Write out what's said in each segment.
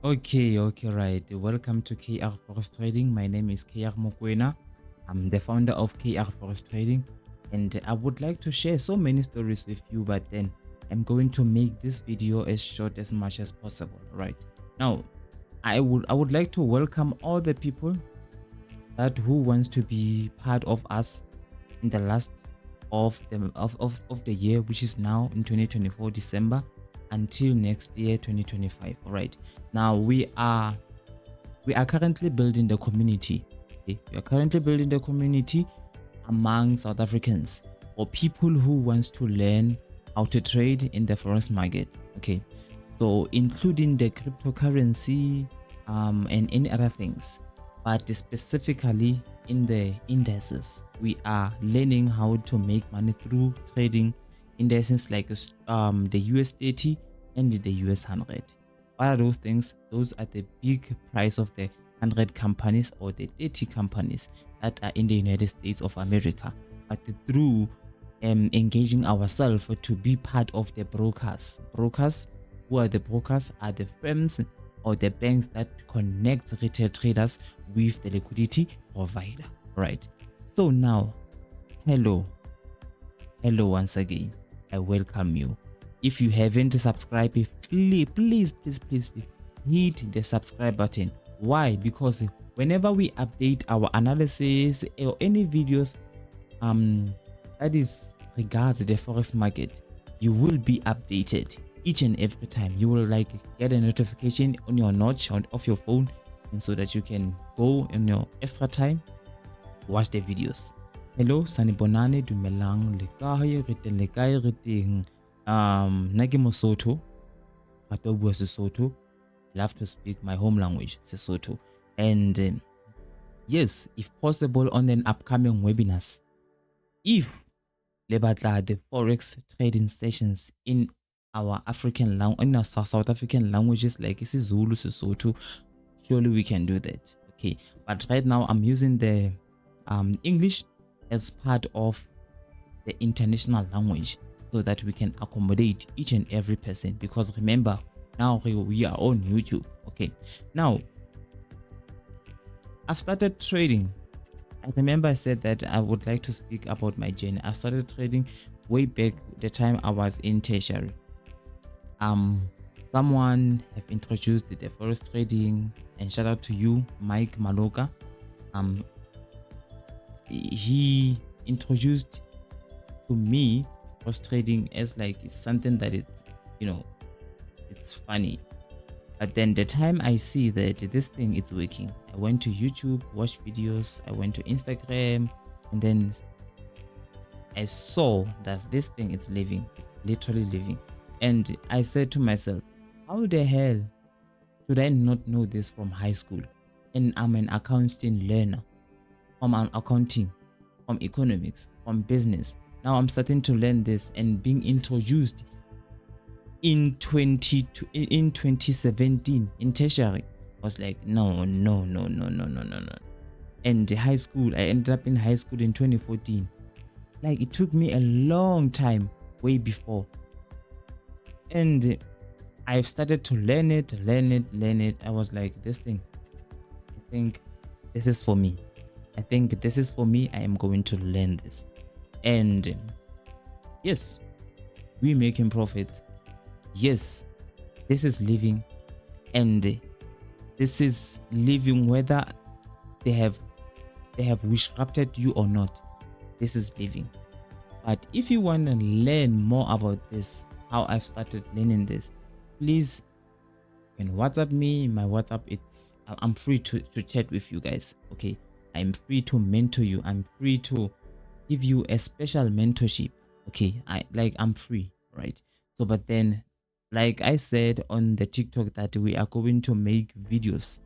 Okay, right. Welcome to KRForex Trading. My name is KR Mokwena. I'm the founder of KRForex Trading, and I would like to share so many stories with you, but then I'm going to make this video as short as much as possible. Right now, I would like to welcome all the people that who wants to be part of us in the last of the year, which is now in 2024 December until next year 2025. All right, now we are currently building the community. Okay? We are currently building the community among South Africans or people who wants to learn how to trade in the forex market. Okay, so including the cryptocurrency and any other things, but specifically in the indices, we are learning how to make money through trading indices like the US 30 and the US 100. What are those things? Those are the big price of the 100 companies or the 30 companies that are in the United States of America. But through engaging ourselves to be part of the brokers. Who are the brokers? Are the firms or the banks that connect retail traders with the liquidity provider. Right. So now, hello once again. I welcome you. If you haven't subscribed, please hit the subscribe button. Why? Because whenever we update our analysis or any videos that is regards the forex market, you will be updated each and every time. You will get a notification on your notch of your phone, and so that you can go in your extra time watch the videos. Hello, sanibonane, dumelang, le kae, re teng le kae, re teng. Nna ke Mosotho, rata ho bua Sesotho. Love to speak my home language, Sesotho. And yes, if possible, on an upcoming webinars, if le batla the forex trading sessions in our African language, in our South African languages like isiZulu, Sesotho, surely we can do that. Okay, but right now I'm using the English as part of the international language so that we can accommodate each and every person, because remember, now we are on YouTube. Okay, now I've started trading. I remember I said that I would like to speak about my journey. I started trading way back the time I was in tertiary. Someone have introduced the forex trading, and shout out to you, Mike Maloka. He introduced to me forex trading as it's something that is, it's funny. But then the time I see that this thing is working, I went to YouTube, watched videos, I went to Instagram, and then I saw that this thing is living, it's literally living. And I said to myself, how the hell should I not know this from high school? And I'm an accounting learner, from accounting, from economics, from business. Now I'm starting to learn this and being introduced in 2017 in tertiary. I was like, no. And the high school, I ended up in high school in 2014. It took me a long time, way before. And I've started to learn it. I was like, this thing, I think this is for me. I am going to learn this. And yes, we're making profits. Yes, this is living, and this is living whether they have disrupted you or not. This is living. But if you want to learn more about this, how I've started learning this, please you can WhatsApp me. My WhatsApp, I'm free to chat with you guys. Okay, I'm free to mentor you. I'm free to give you a special mentorship. Okay, I'm free, right? So, but then, like I said on the TikTok, that we are going to make videos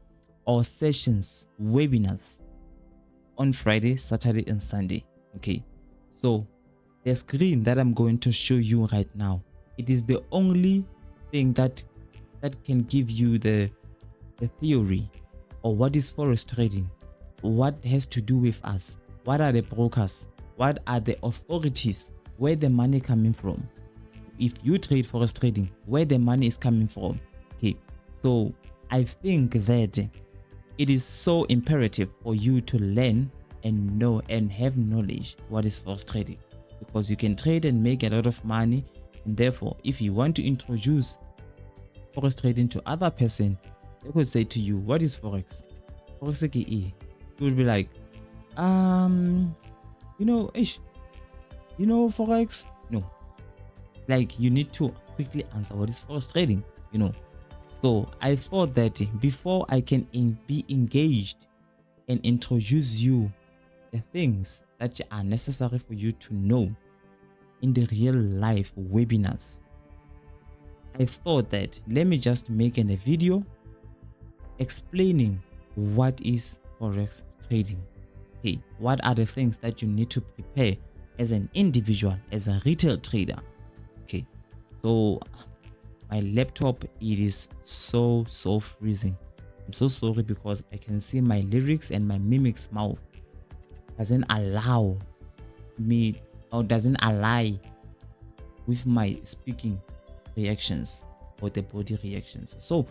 or sessions, webinars on Friday, Saturday, and Sunday. Okay, so the screen that I'm going to show you right now, it is the only thing that can give you the theory or what is forex trading, what has to do with us, what are the brokers, what are the authorities, where the money coming from. If you trade forex trading, where the money is coming from. Okay, so I think that it is so imperative for you to learn and know and have knowledge what is forex trading, because you can trade and make a lot of money. And therefore, if you want to introduce forex trading to other person, they could say to you, what is forex? Forex EA. You will be like, forex? No. Like, you need to quickly answer what is forex trading, So I thought that before I can be engaged and introduce you the things that are necessary for you to know in the real life webinars, I thought that let me just make a video explaining what is forex trading. Okay, what are the things that you need to prepare as an individual, as a retail trader? Okay, so my laptop, it is so freezing. I'm so sorry, because I can see my lyrics and my mimics mouth doesn't allow me, or doesn't align with my speaking reactions or the body reactions. So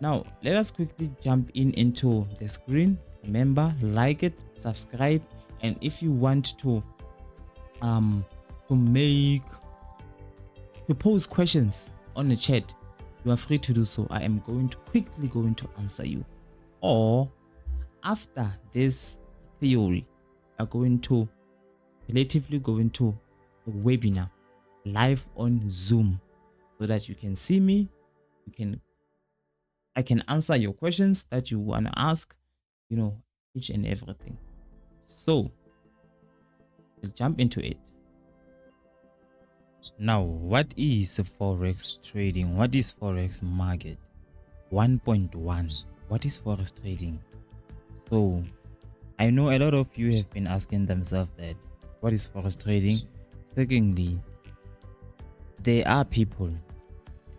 now let us quickly jump into the screen. Remember, like it, subscribe, and if you want to pose questions on the chat, you are free to do so. I am quickly going to answer you. Or after this theory, are going to relatively go into a webinar live on Zoom, so that you can see me. I can answer your questions that you want to ask, each and everything. So we'll jump into it. Now, what is forex trading? What is forex market? 1.1. What is forex trading? So I know a lot of you have been asking themselves that, what is forex trading? Secondly, there are people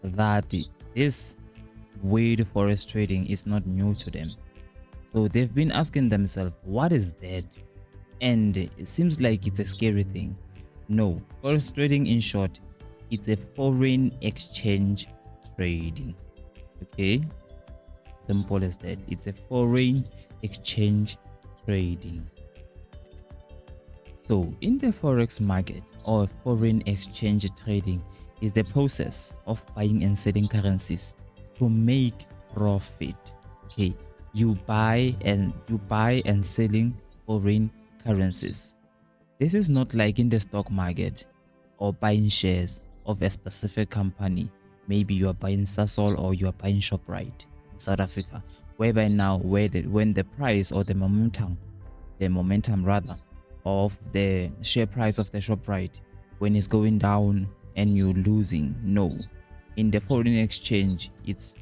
that this word forex trading is not new to them. So they've been asking themselves, what is that? And it seems like it's a scary thing. No, forex trading, in short, it's a foreign exchange trading. Okay, simple as that. It's a foreign exchange trading. So in the forex market, or foreign exchange trading, is the process of buying and selling currencies to make profit. Okay, you buy and selling foreign currencies. This is not like in the stock market, or buying shares of a specific company. Maybe you are buying Sasol, or you are buying ShopRite in South Africa, whereby now when the price, or the momentum rather of the share price of the ShopRite, when it's going down and you're losing. No, in the foreign exchange, it's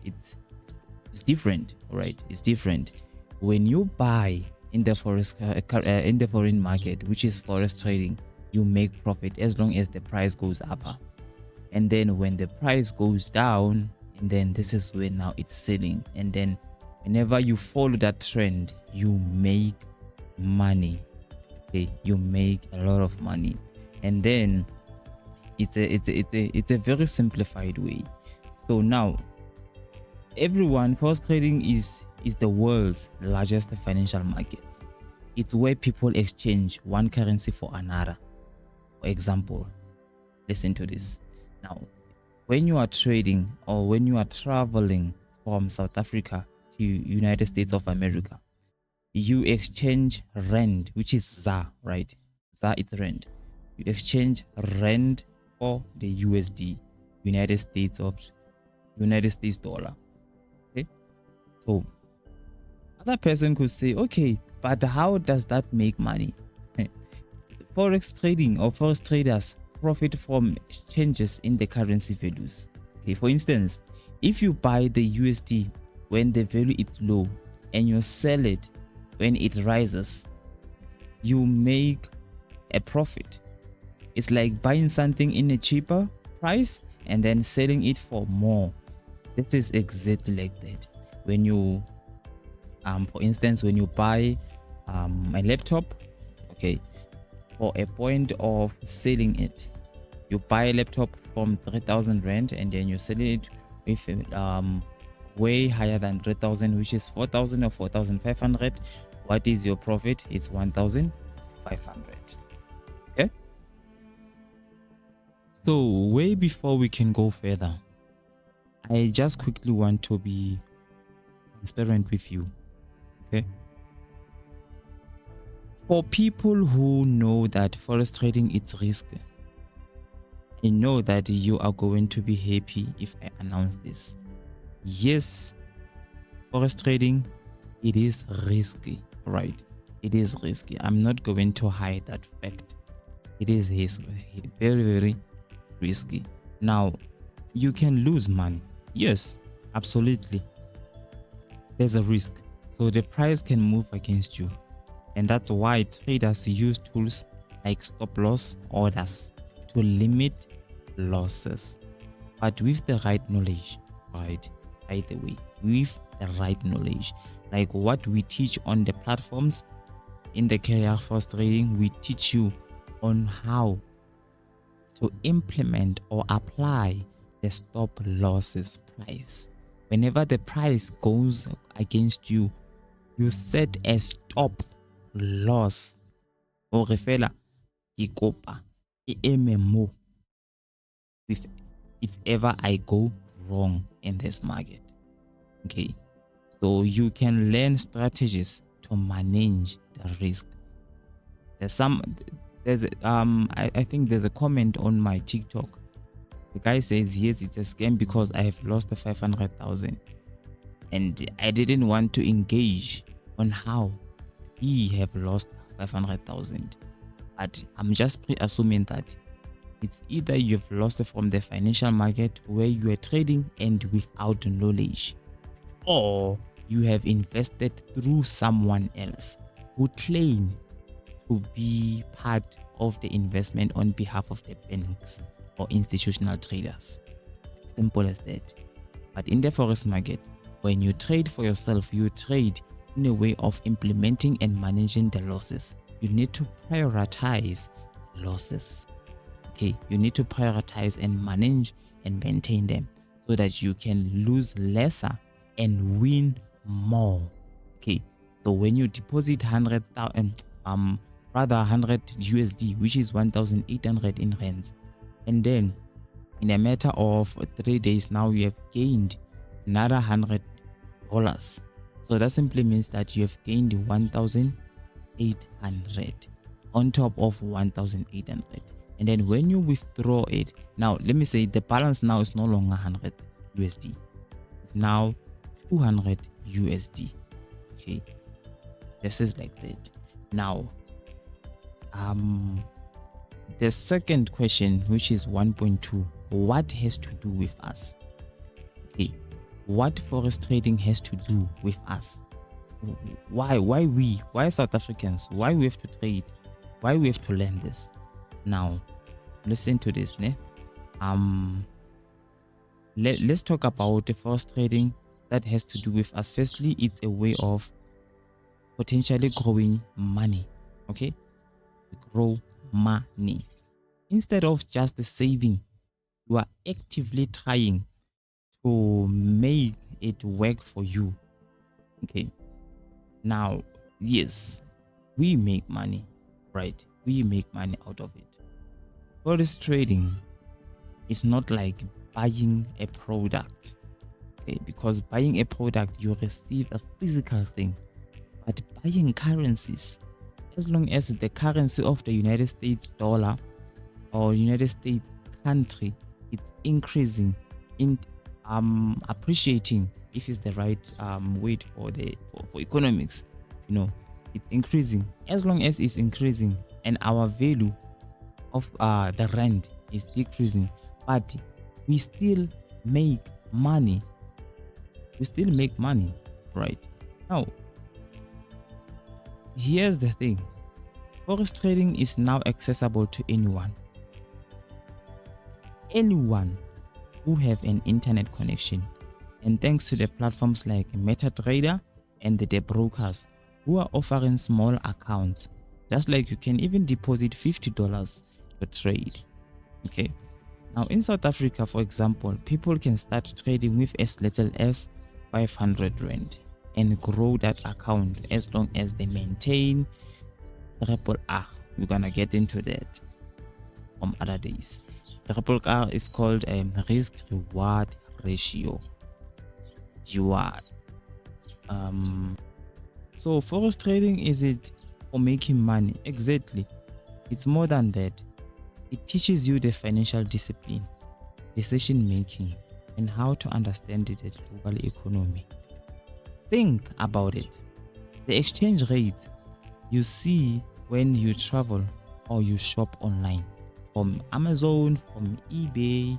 different. All right, it's different. When you buy in the foreign market, which is forex trading, you make profit as long as the price goes up. And then when the price goes down, and then this is when now it's selling. And then whenever you follow that trend, you make money. Okay, you make a lot of money. And then it's a very simplified way. So now forex trading is the world's largest financial market. It's where people exchange one currency for another. For example, listen to this. Now, when you are trading, or when you are traveling from South Africa to United States of America, you exchange rand, which is ZAR, right? ZAR is rand. You exchange rand for the USD, United States dollar. Okay, so other person could say, okay, but how does that make money? Forex trading, or forex traders, profit from changes in the currency values. Okay, for instance, if you buy the USD when the value is low, and you sell it when it rises, you make a profit. It's like buying something in a cheaper price and then selling it for more. This is exactly like that. When you for instance, when you buy a laptop, okay, for a point of selling it, you buy a laptop from 3,000 rand, and then you sell it with way higher than 3,000, which is 4,000 or 4,500. What is your profit? It's 1,500. Okay. So way before we can go further, I just quickly want to be transparent with you. Okay. For people who know that forex trading is risky, I know that you are going to be happy if I announce this. Yes, forex trading, it is risky, right? It is risky. I'm not going to hide that fact. It is very, very risky. Now, you can lose money. Yes, absolutely. There's a risk. So the price can move against you. And that's why traders use tools like stop loss orders to limit losses. But with the right knowledge, right? By the way, with the right knowledge, like what we teach on the platforms in the KRForex Trading, we teach you on how to implement or apply the stop losses price. Whenever the price goes against you, you set a stop loss or refela ikopa MMO if ever I go wrong in this market. Okay, so you can learn strategies to manage the risk. I think there's a comment on my TikTok. The guy says yes, it's a scam because I have lost the 500,000 and I didn't want to engage on how he have lost 500,000. But I'm just pre-assuming that it's either you've lost it from the financial market where you are trading and without knowledge, or you have invested through someone else who claim to be part of the investment on behalf of the banks or institutional traders. Simple as that. But in the forex market, when you trade for yourself, you trade in a way of implementing and managing the losses. You need to prioritize losses. Okay, you need to prioritize and manage and maintain them so that you can lose lesser and win more. Okay, so when you deposit 100,000 100 USD, which is 1,800 in rands, and then in a matter of 3 days now you have gained another $100. So that simply means that you have gained 1,800 on top of 1,800. And then when you withdraw it, now let me say the balance now is no longer 100 USD. It's now 200 USD. Okay, this is like that. Now, the second question, which is 1.2, what has to do with us? Okay, what forex trading has to do with us? Why South Africans? Why we have to trade? Why we have to learn this? Now, listen to this, ne? Let's talk about the forex trading that has to do with us. Firstly, it's a way of potentially growing money. Okay, grow money instead of just saving. You are actively trying to make it work for you. Okay, now yes, we make money, right? We make money out of it. Forex trading is not like buying a product, okay? Because buying a product, you receive a physical thing. But buying currencies, as long as the currency of the United States dollar or United States country is increasing, in appreciating, if it's the right weight for economics, you know, it's increasing. As long as it's increasing and our value of the rand is decreasing, but we still make money. We still make money, right? Now, here's the thing. Forex trading is now accessible to anyone. Anyone who have an internet connection. And thanks to the platforms like MetaTrader and the brokers who are offering small accounts, just like you can even deposit $50 to trade. Okay. Now in South Africa, for example, people can start trading with as little as 500 rand and grow that account as long as they maintain triple R. We're gonna get into that from other days. Triple R is called a risk reward ratio. You are so forex trading, is it for making money? Exactly. It's more than that. It teaches you the financial discipline, decision making, and how to understand the global economy. Think about it. The exchange rate you see when you travel or you shop online, from Amazon, from eBay,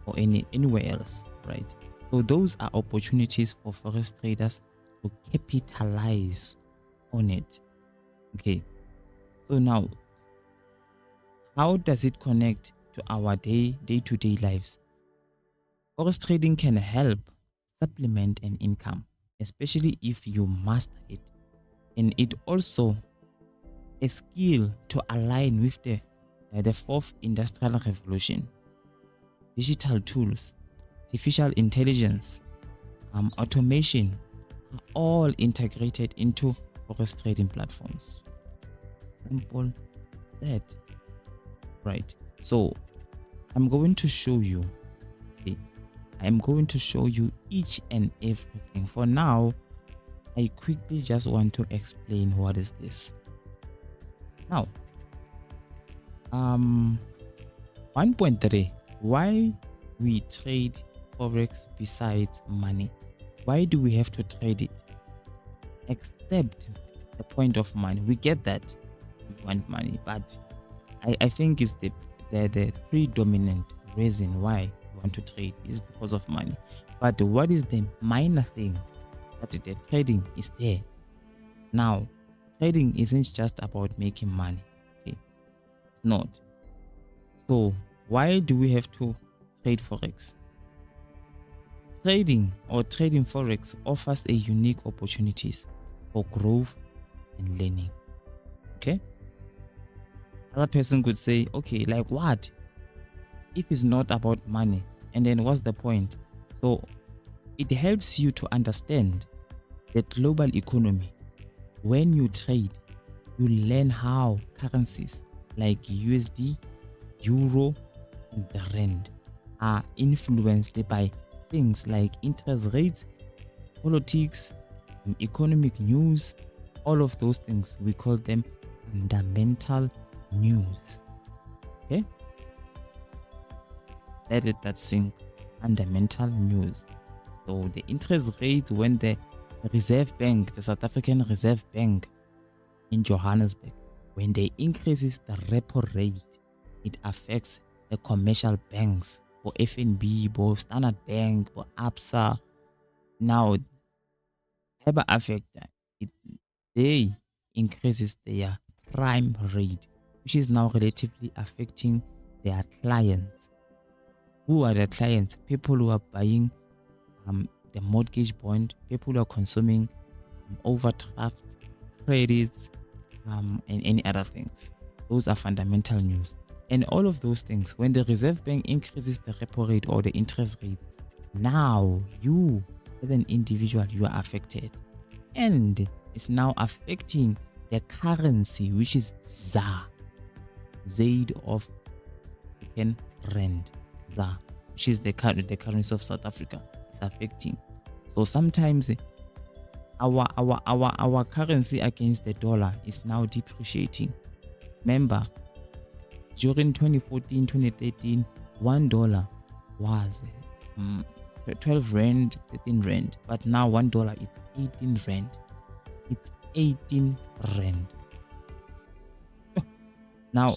or anywhere else, right? So those are opportunities for forex traders to capitalize on it. Okay, so now, how does it connect to our day-to-day lives? Forex trading can help supplement an income, especially if you master it, and it also a skill to align with the fourth industrial revolution. Digital tools, artificial intelligence, automation are all integrated into forex trading platforms. Simple as that, right? So I'm going to show you. Okay, I'm going to show you each and everything. For now, I quickly just want to explain what is this. Now, 1.3, why we trade forex besides money? Why do we have to trade it? Except the point of money. We get that we want money, but I think it's the predominant reason why we want to trade is because of money. But what is the minor thing that the trading is there? Now, trading isn't just about making money. Okay, it's not. So why do we have to trade forex? Trading forex offers a unique opportunities for growth and learning. Okay, another person could say, okay, like what if it's not about money? And then what's the point? So it helps you to understand the global economy. When you trade, you learn how currencies like USD, Euro, and the Rand are influenced by things like interest rates, politics, and economic news. All of those things, we call them fundamental news. Okay, let that sink. Fundamental news. So the interest rates, when the Reserve Bank, the South African Reserve Bank in Johannesburg, when they increases the repo rate, it affects the commercial banks, for FNB, for Standard Bank, for ABSA. Now, ever affect that, they increases their prime rate, which is now relatively affecting their clients. Who are the clients? People who are buying the mortgage bond, people who are consuming overdrafts, credits, and any other things. Those are fundamental news. And all of those things, when the Reserve Bank increases the repo rate or the interest rate, now you as an individual, you are affected. And it's now affecting the currency, which is ZAR, Z of African Rand, ZAR, which is the currency of South Africa. It's affecting. So sometimes our currency against the dollar is now depreciating. Remember, during 2014, 2013, $1 was 12 rand, 13 rand, but now $1 is 18 rand. It's 18 rand. Now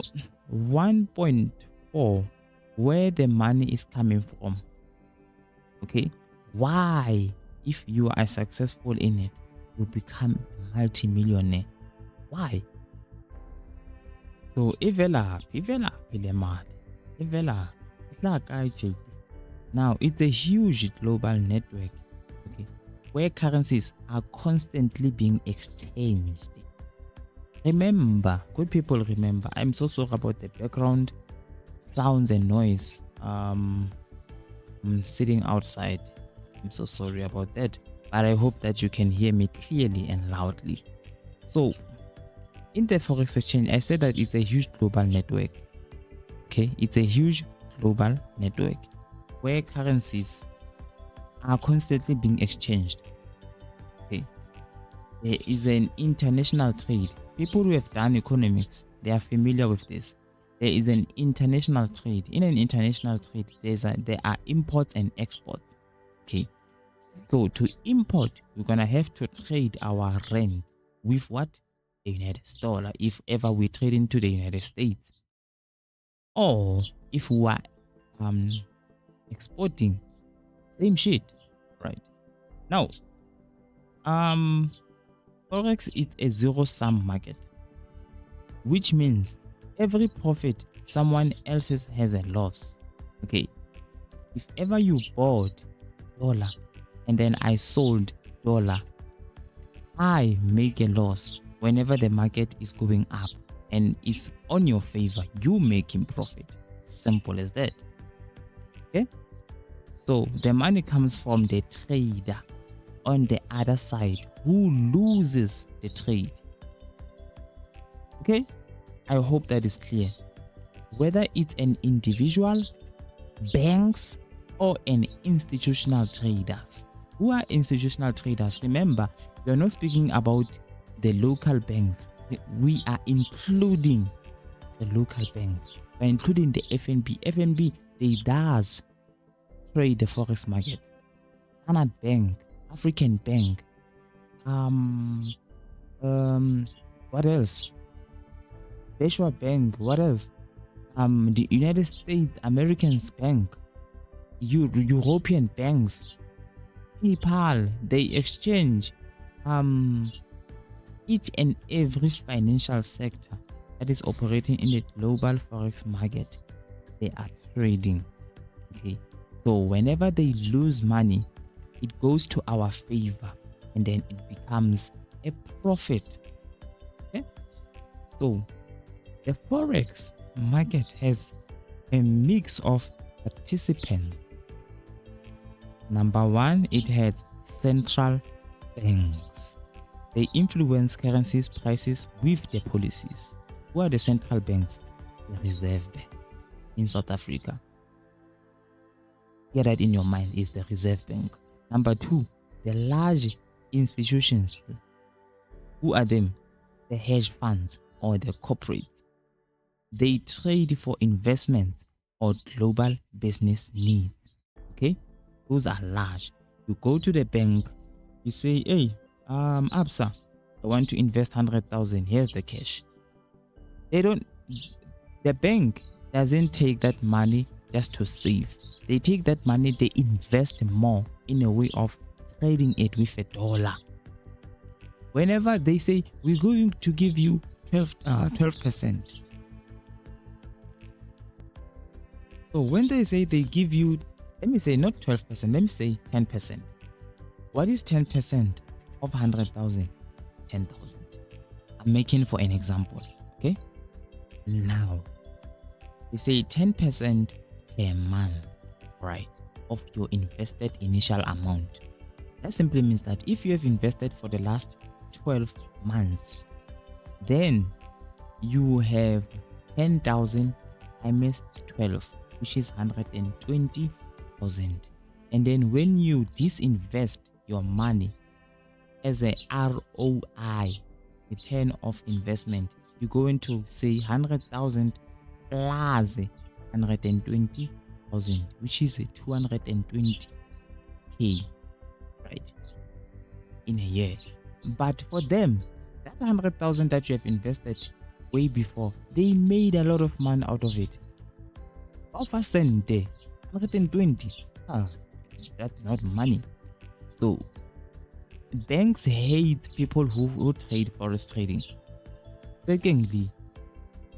1.4, where the money is coming from. Okay, why, if you are successful in it, you become a multi-millionaire? Why? So now it's a huge global network, okay, where currencies are constantly being exchanged. Remember, good people, remember, I'm so sorry about the background sounds and noise. I'm sitting outside I'm so sorry about that, but I hope that you can hear me clearly and loudly. So in the Forex exchange, I said that it's a huge global network. Okay, it's a huge global network where currencies are constantly being exchanged. Okay, there is an international trade. People who have done economics, they are familiar with this. There is an international trade. In an international trade, there are imports and exports. Okay, so to import, we're gonna have to trade our rand with what? The United States, if ever we trade into the United States. Or if we are exporting, same shit, right? Now, Forex is a zero-sum market, which means every profit someone else's has a loss. Okay, if ever you bought dollar and then I sold dollar, I make a loss whenever the market is going up and it's on your favor. You making profit. Simple as that. Okay, so the money comes from the trader on the other side who loses the trade. Okay, I hope that is clear. Whether it's an individual, banks, or an institutional traders. Who are institutional traders? Remember, we are not speaking about the local banks. We are including the local banks. We are including the FNB. FNB, they does trade the forex market. Canada Bank, African Bank, what else? Joshua Bank, what else? The United States Americans Bank, European banks, PayPal, they exchange each and every financial sector that is operating in the global forex market. They are trading. Okay, so whenever they lose money, it goes to our favor and then it becomes a profit. Okay, so the forex market has a mix of participants. Number one, it has central banks. They influence currencies prices with their policies. Who are the central banks? The Reserve Bank in South Africa. Get that in your mind, is the Reserve Bank. Number two, the large institutions. Who are them? The hedge funds or the corporates. They trade for investment or global business needs. Okay, those are large. You go to the bank, you say, hey, Absa, I want to invest 100,000. Here's the cash. The bank doesn't take that money just to save. They take that money, they invest more in a way of trading it with a dollar. Whenever they say, we're going to give you 12%. So when they say they give you, let me say not 12%, let me say 10%. What is 10% of 100,000? 10,000. I'm making for an example, okay? Now, they say 10% per month, right, of your invested initial amount. That simply means that if you have invested for the last 12 months, then you have 10,000 times 12, which is 120,000. And then when you disinvest your money as a ROI, return of investment, you're going to say 100,000 plus 120,000, which is 220k, right, in a year. But for them, that 100,000 that you have invested way before, they made a lot of money out of it. Of a cent there, 120. That's not money. So banks hate people who trade forex trading. Secondly,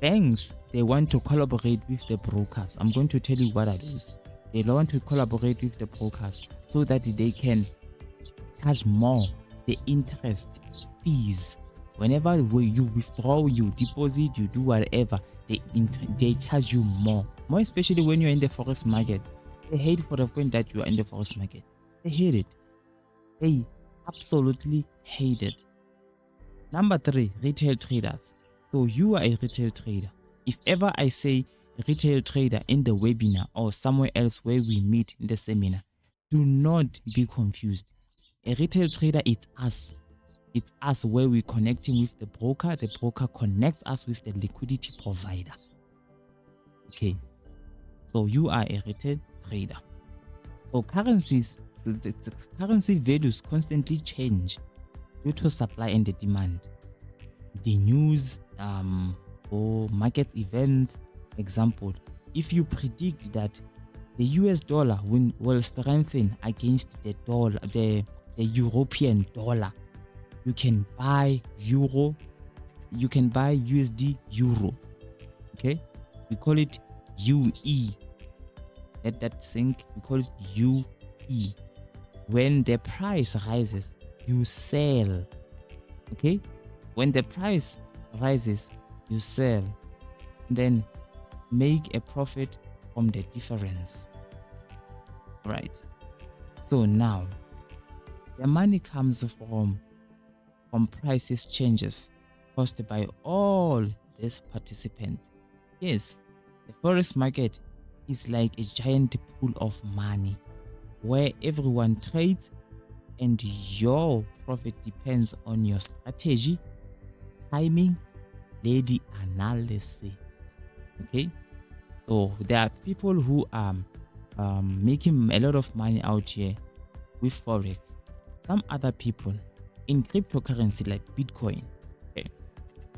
banks, they want to collaborate with the brokers. I'm going to tell you what are those. They want to collaborate with the brokers so that they can charge more the interest fees. Whenever you withdraw, you deposit, you do whatever, they charge you more. More especially when you're in the forex market. They hate for the point that you are in the forex market. They hate it. They absolutely hate it. Number 3, retail traders. So you are a retail trader. If ever I say retail trader in the webinar or somewhere else where we meet in the seminar, do not be confused. A retail trader is us. It's us where we're connecting with the broker. The broker connects us with the liquidity provider. Okay, so you are a retail trader. So the currency values constantly change due to supply and the demand. The news or market events. Example, if you predict that the US dollar will strengthen against the dollar, the European dollar, you can buy euro, you can buy USD euro. Okay, we call it UE. Let that sink. We call it UE. When the price rises, you sell. Okay, when the price rises, you sell, then make a profit from the difference. Right. So now the money comes from prices changes caused by all these participants. Yes, the forex market is like a giant pool of money where everyone trades and your profit depends on your strategy, timing, the analysis. Okay, so there are people who are making a lot of money out here with forex. Some other people in cryptocurrency like Bitcoin. Okay,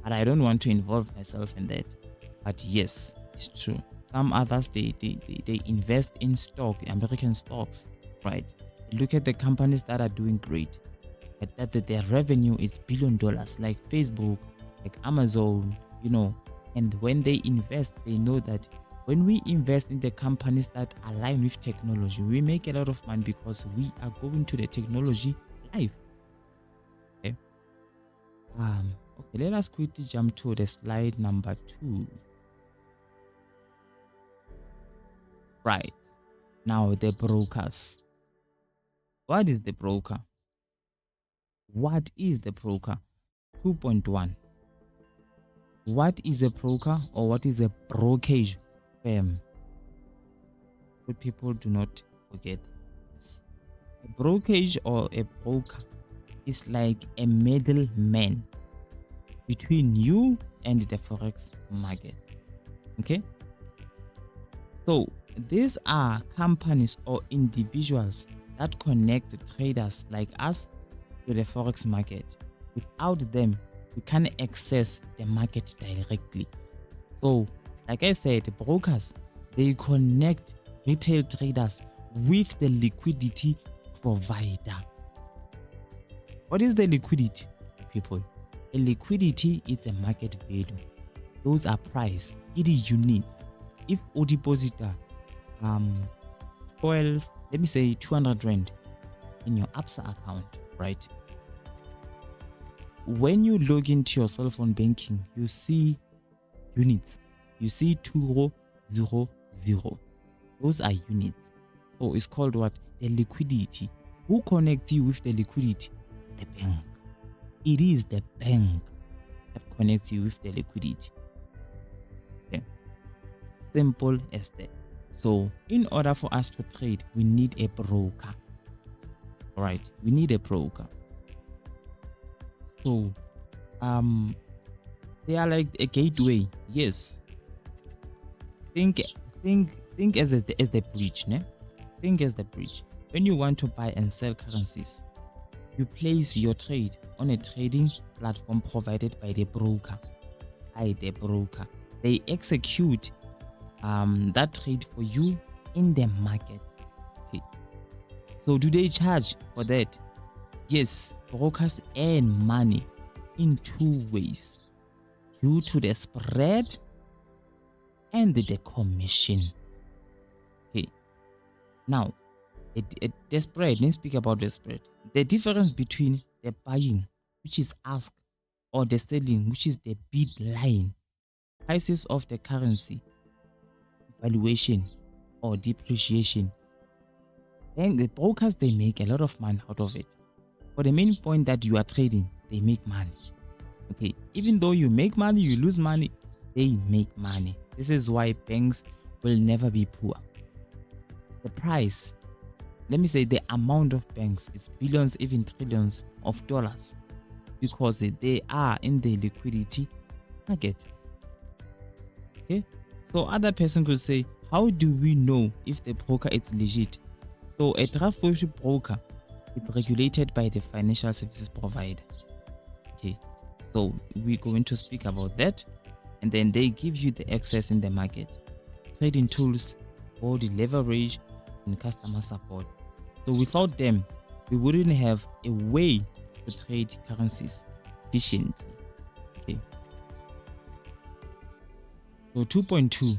but I don't want to involve myself in that. But yes, it's true. Some others they invest in stock, American stocks, right? Look at the companies that are doing great, but that their revenue is $1 billion, like Facebook, like Amazon, you know. And when they invest, they know that when we invest in the companies that align with technology, we make a lot of money because we are going to the technology life. Okay. Okay, let us quickly jump to the slide number 2. Right. Now the brokers. What is the broker? What is the broker? 2.1. What is a broker, or what is a brokerage firm? But people do not forget this. A brokerage or a broker is like a middleman between you and the forex market. Okay, so these are companies or individuals that connect traders like us to the forex market. Without them, we can't access the market directly. So like I said, the brokers, they connect retail traders with the liquidity provider. What is the liquidity, people? A liquidity is a market value. Those are price. It is unique. If a depositor 12, let me say 200 rand in your ABSA account, right? When you log into your cell phone banking, you see units. You see 2000. Those are units. So it's called what? The liquidity. Who connects you with the liquidity? The bank. It is the bank that connects you with the liquidity. Okay. Simple as that. So in order for us to trade, we need a broker. All right, we need a broker. So they are like a gateway. Yes. Think as the bridge, ne? Think as the bridge. When you want to buy and sell currencies, you place your trade on a trading platform provided by the broker. They execute that trade for you in the market. Okay. So do they charge for that? Yes, brokers earn money in 2 ways, due to the spread and the commission. Okay. Now, the spread, let's speak about the spread. The difference between the buying, which is ask, or the selling, which is the bid line, prices of the currency, valuation or depreciation. And the brokers, they make a lot of money out of it. For the main point that you are trading, they make money. Okay, even though you make money, you lose money, they make money. This is why banks will never be poor. The price, let me say the amount of banks is billions, even trillions of dollars, because they are in the liquidity market. Okay, so other person could say, how do we know if the broker is legit? So a trustworthy broker is regulated by the financial services provider. Okay, so we're going to speak about that, and then they give you the access in the market, trading tools, body leverage, and customer support. So without them, we wouldn't have a way to trade currencies efficiently. Okay. So 2.2,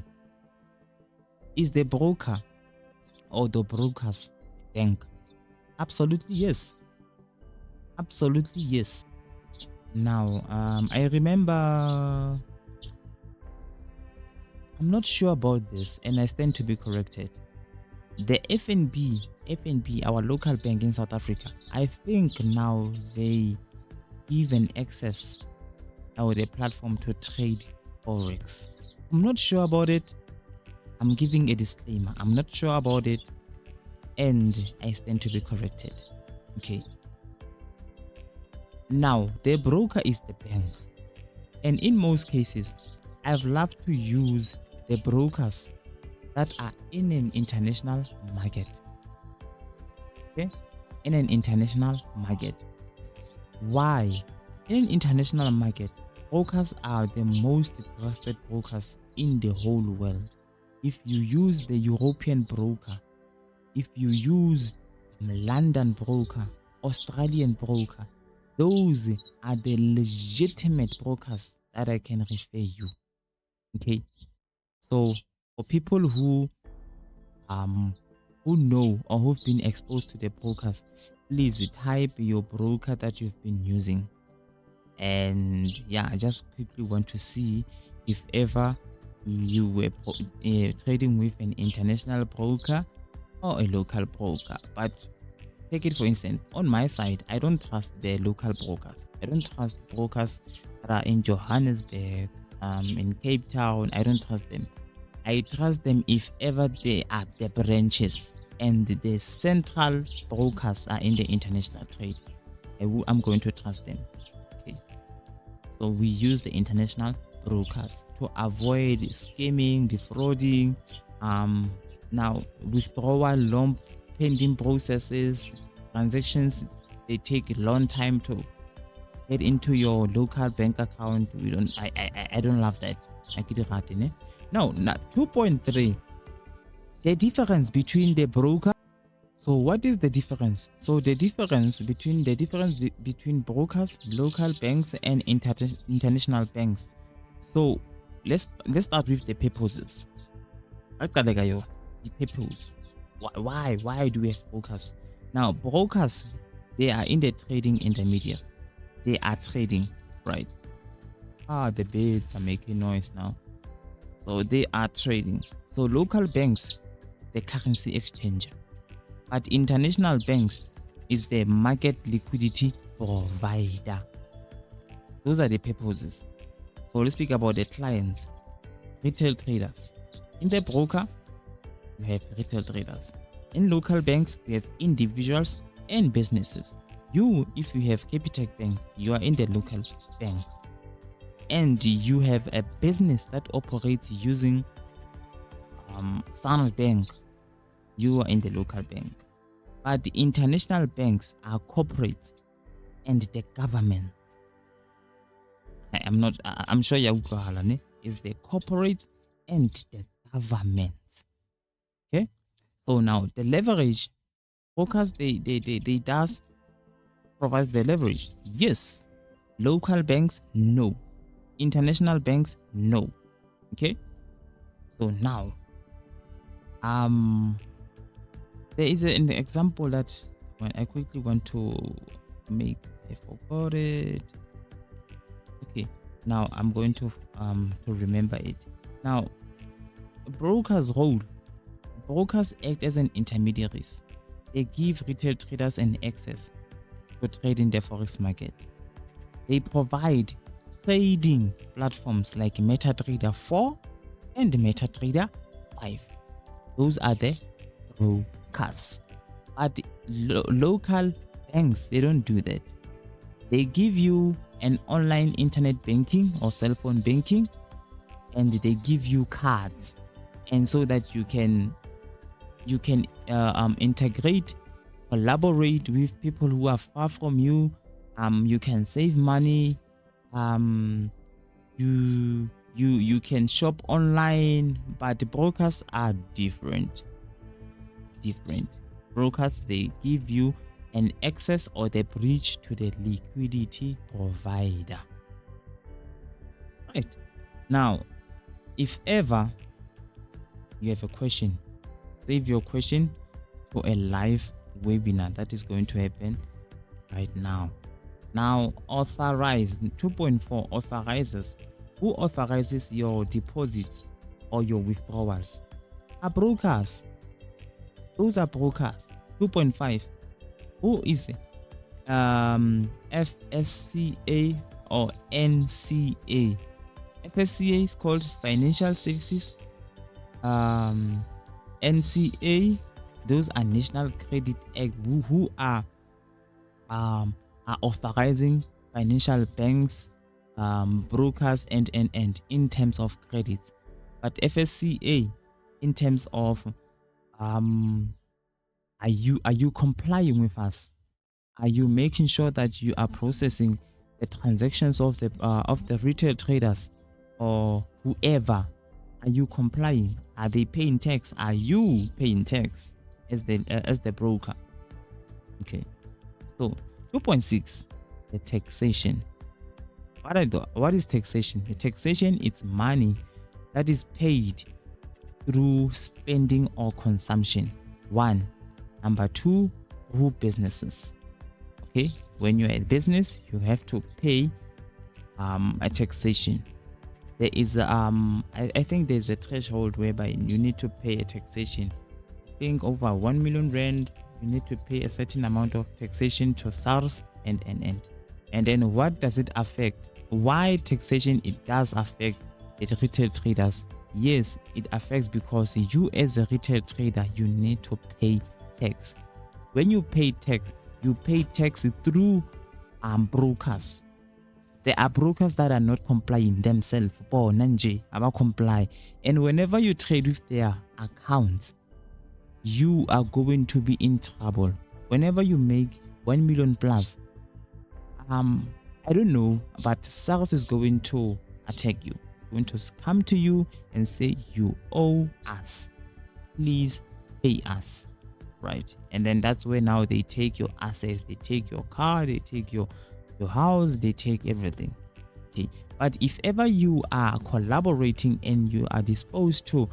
is the broker or the brokers bank? Absolutely yes. Absolutely yes. Now, I remember, I'm not sure about this, and I stand to be corrected. The FNB, our local bank in South Africa, I think now they give an access or the platform to trade Forex. I'm not sure about it. I'm giving a disclaimer. I'm not sure about it, and I stand to be corrected. Okay. Now, the broker is the bank, and in most cases, I've loved to use the brokers that are in an international market. Okay, in an international market. Why? In an international market, brokers are the most trusted brokers in the whole world. If you use the European broker, if you use London broker, Australian broker, those are the legitimate brokers that I can refer you. Okay, so for people who know or who've been exposed to the brokers, please type your broker that you've been using. And yeah, I just quickly want to see if ever you were trading with an international broker or a local broker. But take it for instance, on my side, I don't trust the local brokers. I don't trust brokers that are in Johannesburg, in Cape Town. I don't trust them. I trust them if ever they are the branches and the central brokers are in the international trade. I'm going to trust them. Okay. So we use the international brokers to avoid scamming, defrauding, now withdrawal, loan pending processes, transactions, they take a long time to get into your local bank account. I don't love that. Now 2.3, the difference between the broker. So what is the difference? So the difference between brokers, local banks, and international banks. So let's start with the purposes. The purpose. Why do we have brokers? Now brokers, they are in the trading intermediary. They are trading, right? The birds are making noise now. So they are trading. So local banks, the currency exchanger. But international banks is the market liquidity provider. Those are the purposes. So let's speak about the clients. Retail traders. In the broker, you have retail traders. In local banks, we have individuals and businesses. You, if you have Capitec Bank, you are in the local bank. And you have a business that operates using Standard Bank, you are in the local bank. But the international banks are corporate and the government. I'm sure Yaguhalane is the corporate and the government. Okay, so now the leverage, brokers, they does provide the leverage. Yes. Local banks, no. International banks, no. Okay, so now there is an example that when I quickly want to make, I forgot it. Okay, now I'm going to remember it. Now brokers act as an intermediaries. they give retail traders an access to trade in the forex market. They provide trading platforms like MetaTrader 4 and MetaTrader 5. Those are the brokers. But local banks, they don't do that. They give you an online internet banking or cell phone banking, and they give you cards, and so that you can integrate, collaborate with people who are far from you. You can save money. You can shop online, but brokers are different. Brokers, they give you an access or the bridge to the liquidity provider. Right. Now, if ever you have a question, save your question to a live webinar that is going to happen right now. Now, authorize 2.4 authorizes. Who authorizes your deposits or your withdrawals? Are brokers. Those are brokers. 2.5. Who is FSCA or NCA? FSCA is called Financial Services. NCA, those are National Credit Act who are authorizing financial banks, brokers, and in terms of credits. But FSCA, in terms of are you complying with us? Are you making sure that you are processing the transactions of the retail traders or whoever? Are you complying? Are they paying tax? Are you paying tax as the broker? Okay. So 2.6, the taxation. What is taxation? The taxation is money that is paid through spending or consumption. 1. Number 2, through businesses. Okay, when you're a business, you have to pay a taxation. There is I think there's a threshold whereby you need to pay a taxation. I think over 1 million rand, you need to pay a certain amount of taxation to SARS and then what does it affect? Why taxation? It does affect the retail traders. Yes, it affects because you as a retail trader, you need to pay tax. When you pay tax, you pay tax through brokers. There are brokers that are not complying themselves. Comply. And whenever you trade with their accounts, you are going to be in trouble. Whenever you make 1 million plus, I don't know, but SARS is going to attack you. It's going to come to you and say, you owe us. Please pay us. Right? And then that's where now they take your assets, they take your car, they take your house, they take everything. Okay. But if ever you are collaborating and you are disposed to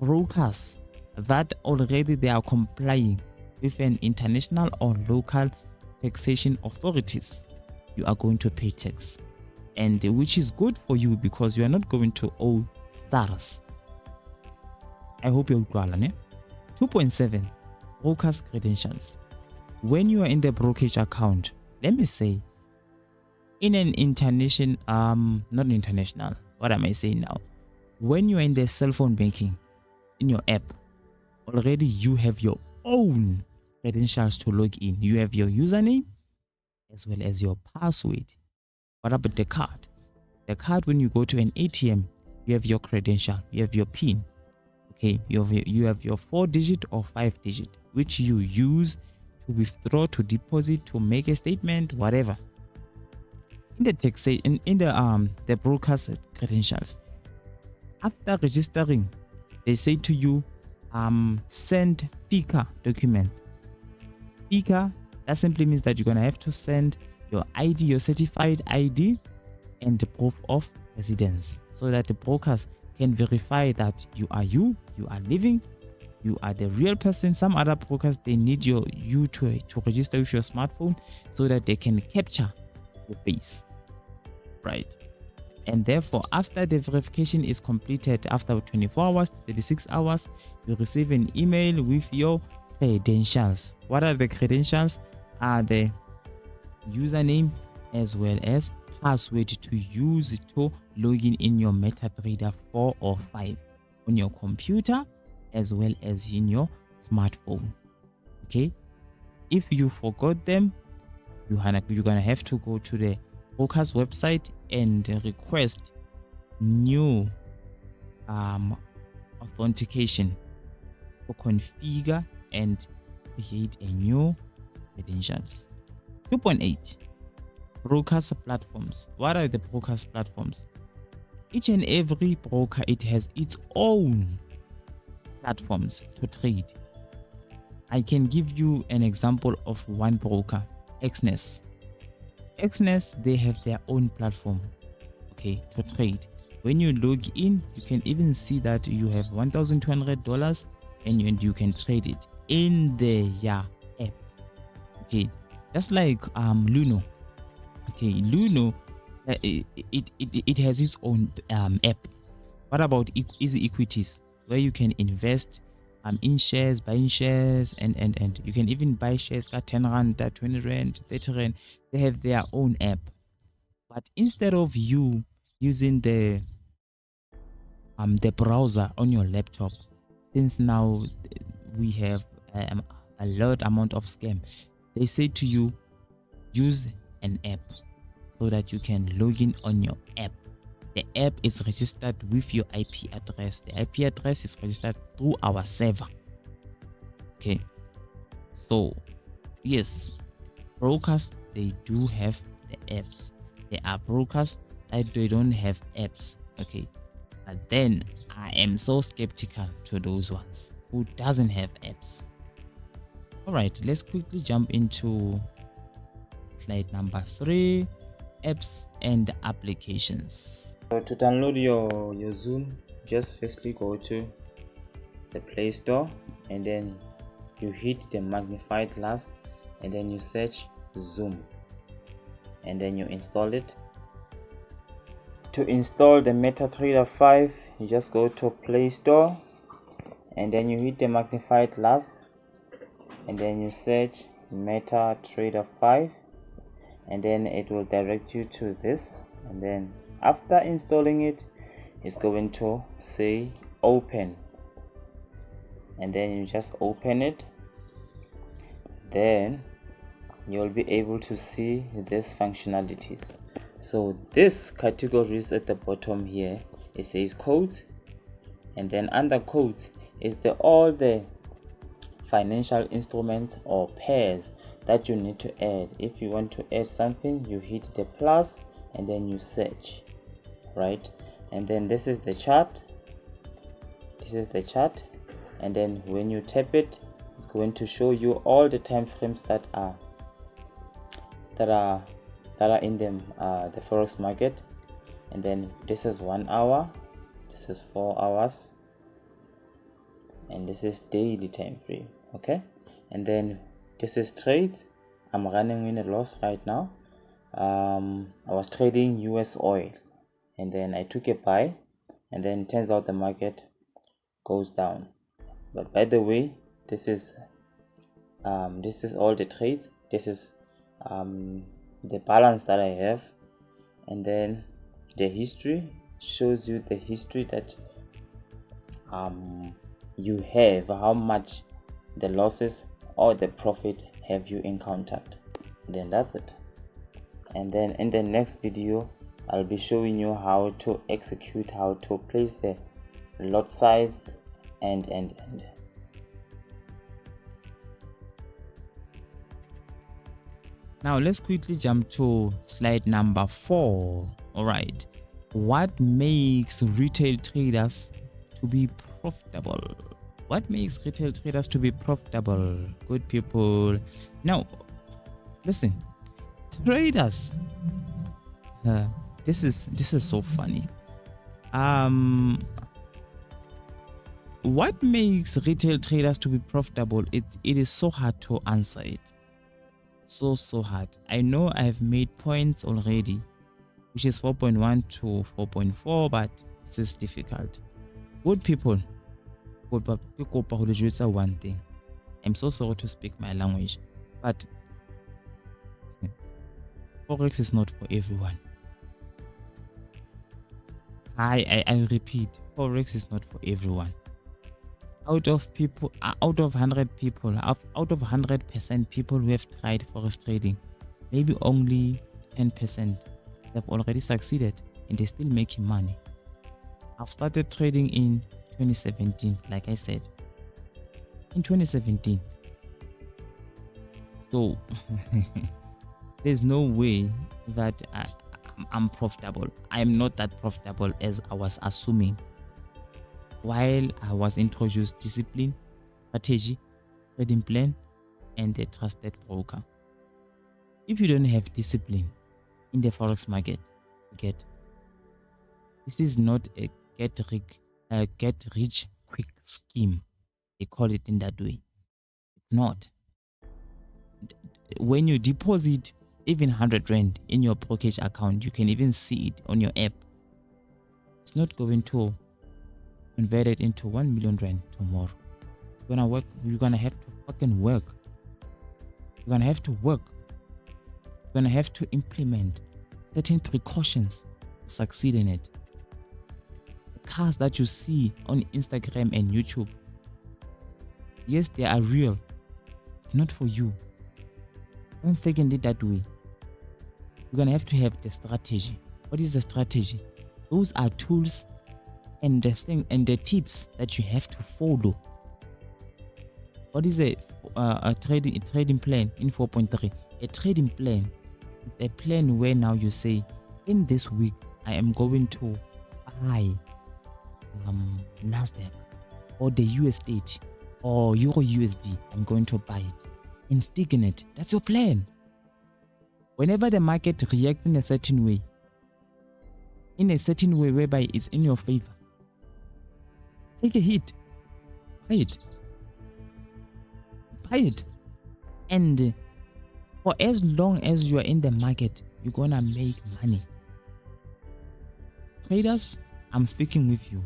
brokers that already they are complying with an international or local taxation authorities, you are going to pay tax, and which is good for you because you are not going to owe SARS. I hope you're good. 2.7, brokers credentials. When you are in the brokerage account, let me say in an international, not international, what am I saying now? When you are in the cell phone banking, in your app, already you have your own credentials to log in. You have your username as well as your password. What about the card? The card, when you go to an ATM, you have your credential, you have your PIN. Okay, you have your 4-digit or 5-digit, which you use to withdraw, to deposit, to make a statement, whatever. In the the broker's credentials, after registering, they say to you, send FICA documents. FICA, that simply means that you're gonna have to send your ID, your certified ID, and the proof of residence, so that the brokers can verify that you are living, you are the real person. Some other brokers, they need you to register with your smartphone so that they can capture your face, right? And therefore, after the verification is completed, after 24 hours, 36 hours, you receive an email with your credentials. What are the credentials? Are the username as well as password to use to log in your MetaTrader 4 or 5 on your computer as well as in your smartphone. Okay, if you forgot them, you're gonna have to go to the Forex website and request new authentication or configure and create a new credentials. 2.8 brokers platforms. What are the brokers platforms? Each and every broker, it has its own platforms to trade. I can give you an example of one broker, Xness. Xness, they have their own platform, okay, to trade. When you log in, you can even see that you have $1,200 and you can trade it in their app. Okay, just like Luno. Okay, Luno, it has its own app. What about Easy Equities, where you can invest in shares, buying shares, and you can even buy shares at 10 rand, 20 rand, 30 rand. They have their own app. But instead of you using the browser on your laptop, since now we have a lot amount of scam, they say to you, use an app so that you can log in on your app. The app is registered with your IP address. The IP address is registered through our server. Okay, so yes, brokers, they do have the apps. There are brokers that they don't have apps. Okay, but then I am so skeptical to those ones who doesn't have apps. All right, let's quickly jump into slide number 3, apps and applications. So to download your Zoom, just firstly go to the Play Store and then you hit the magnified glass and then you search Zoom and then you install it. To install the MetaTrader 5, you just go to Play Store and then you hit the magnified glass and then you search MetaTrader 5 and then it will direct you to this, and then after installing it, it's going to say open, and then you just open it. Then you'll be able to see these functionalities. So this categories at the bottom here, it says codes, and then under codes is all the financial instruments or pairs that you need to add. If you want to add something, you hit the plus and then you search, right? And then this is the chart. This is the chart, and then when you tap it, it's going to show you all the time frames that are in the forex market. And then this is 1 hour, this is 4 hours, and this is daily time frame. Okay, and then this is trades. I'm running in a loss right now. I was trading US oil and then I took a buy, and then turns out the market goes down. But by the way, this is all the trades. This is the balance that I have, and then the history shows you the history that you have, how much the losses or the profit have you encountered. Then that's it. And then in the next video, I'll be showing you how to execute, how to place the lot size and now let's quickly jump to slide number 4. All right, what makes retail traders to be profitable? What makes retail traders to be profitable, good people? Now listen, traders, this is so funny. What makes retail traders to be profitable? It is so hard to answer it. So hard. I know I have made points already, which is 4.1 to 4.4, but this is difficult. Good people, one thing. I'm so sorry to speak my language, but Forex is not for everyone. I repeat, Forex is not for everyone. Out of 100 people, out of 100% people who have tried Forex trading, maybe only 10% have already succeeded and they're still making money. I've started trading in 2017, like I said, in 2017. So there's no way that I'm profitable. I'm not that profitable as I was assuming. While I was introduced discipline, strategy, trading plan, and a trusted broker. If you don't have discipline in the Forex market, this is not a get rich quick scheme. They call it in that way. It's not. When you deposit even 100 rand in your brokerage account, you can even see it on your app. It's not going to convert it into 1 million rand tomorrow. You're gonna have to fucking work. You're gonna have to work. You're gonna have to implement certain precautions to succeed in it. The cars that you see on Instagram and YouTube, yes, they are real, not for you. Don't think it that way. You're gonna have to have the strategy. What is the strategy? Those are tools and the tips that you have to follow. What is a trading plan in 4.3? A trading plan is a plan where now you say, in this week I am going to buy Nasdaq or the USD or Euro USD. I'm going to buy it and stick in it. That's your plan. Whenever the market reacts in a certain way whereby it's in your favor, take a hit, buy it, and for as long as you are in the market, you're gonna make money. Traders, I'm speaking with you.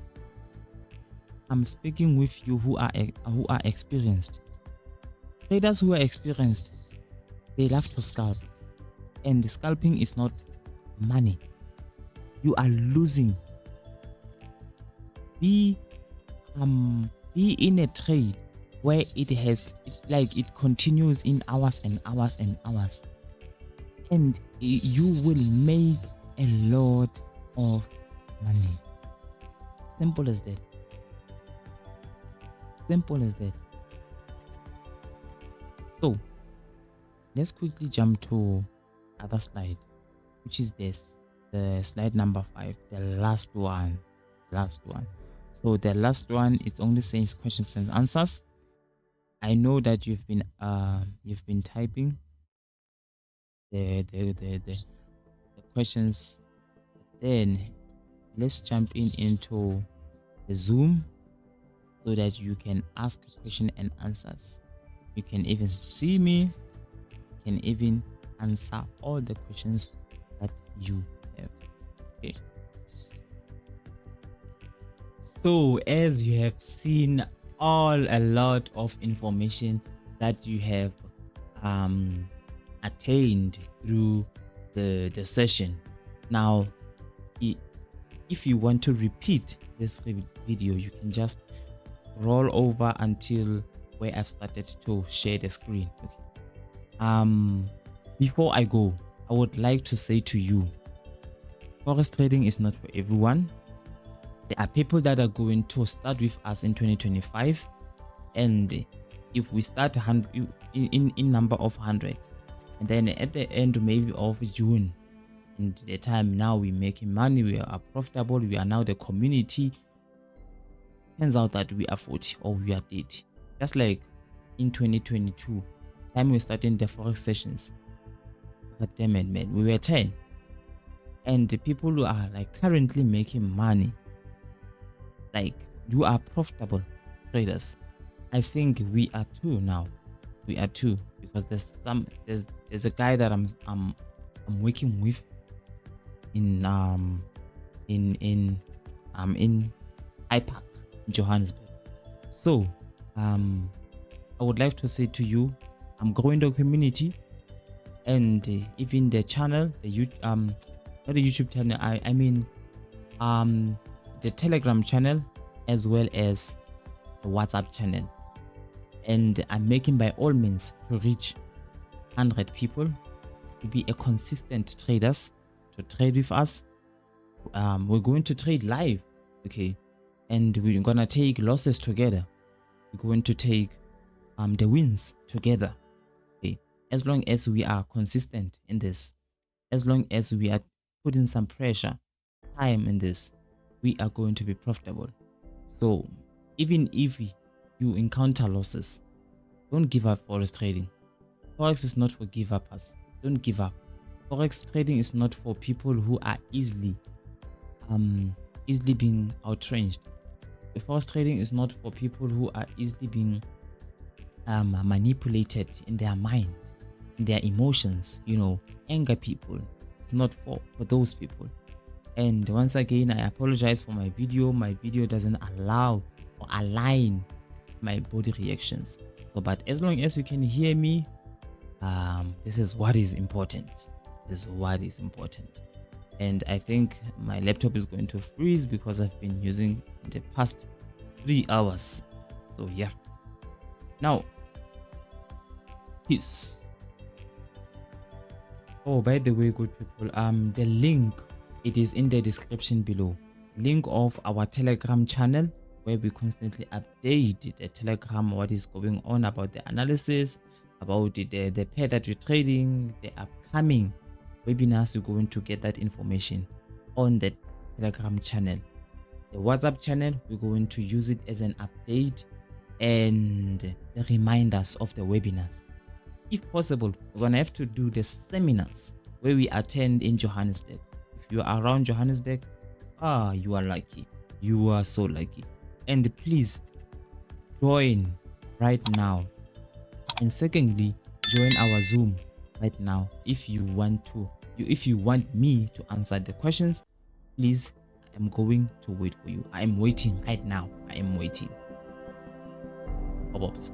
I'm speaking with you who are experienced. Traders who are experienced, they love to scalp, and the scalping is not money. You are losing. Be in a trade where it continues in hours and hours and hours, and you will make a lot of money. Simple as that. Simple as that. So let's quickly jump to other slide, which is the slide number 5, the last one. So the last one is only saying questions and answers. I know that you've been typing the questions. Then let's jump into the Zoom so that you can ask question and answers. You can even see me. You can even answer all the questions that you have. Okay. So as you have seen a lot of information that you have attained through the session. Now, if you want to repeat this video, you can just roll over until where I've started to share the screen. Okay. Before I go, I would like to say to you, Forex trading is not for everyone. There are people that are going to start with us in 2025, and if we start in number of 100, and then at the end maybe of June, and the time now we're making money, we are profitable, we are now the community, turns out that we are 40 or we are 30. Just like in 2022, time we started the Forex sessions, God damn it, man, we were 10, and the people who are like currently making money, like you are profitable traders. I think we are 2 now. We are 2 because there's a guy that I'm working with in IPAC in Johannesburg. So I would like to say to you, I'm growing the community, and even the channel, not the YouTube channel, I mean the Telegram channel, as well as the WhatsApp channel. And I'm making by all means to reach 100 people to be a consistent traders, to trade with us. We're going to trade live, okay, and we're gonna take losses together. We're going to take the wins together, okay, as long as we are consistent in this, as long as we are putting some pressure, time in this, we are going to be profitable. So even if you encounter losses, don't give up. Forex trading, Forex is not for give uppers. Don't give up. Forex trading is not for people who are easily being outranged. Forex trading is not for people who are easily being manipulated in their mind, in their emotions, you know, anger people. It's not for those people. And once again, I apologize for my video. My video doesn't allow or align my body reactions. So, but as long as you can hear me, this is what is important. This is what is important. And I think my laptop is going to freeze because I've been using the past 3 hours. So yeah. Now, peace. Oh, by the way, good people, the link, it is in the description below. Link of our Telegram channel, where we constantly update the Telegram, what is going on about the analysis, about the pair that we're trading, the upcoming webinars. You're going to get that information on the Telegram channel. The WhatsApp channel, we're going to use it as an update and the reminders of the webinars. If possible, we're gonna have to do the seminars where we attend in Johannesburg. If you are around Johannesburg, you are lucky. You are so lucky. And please join right now. And secondly, join our Zoom right now. If you want me to answer the questions, please, I am going to wait for you. I am waiting right now. I am waiting. Bobs.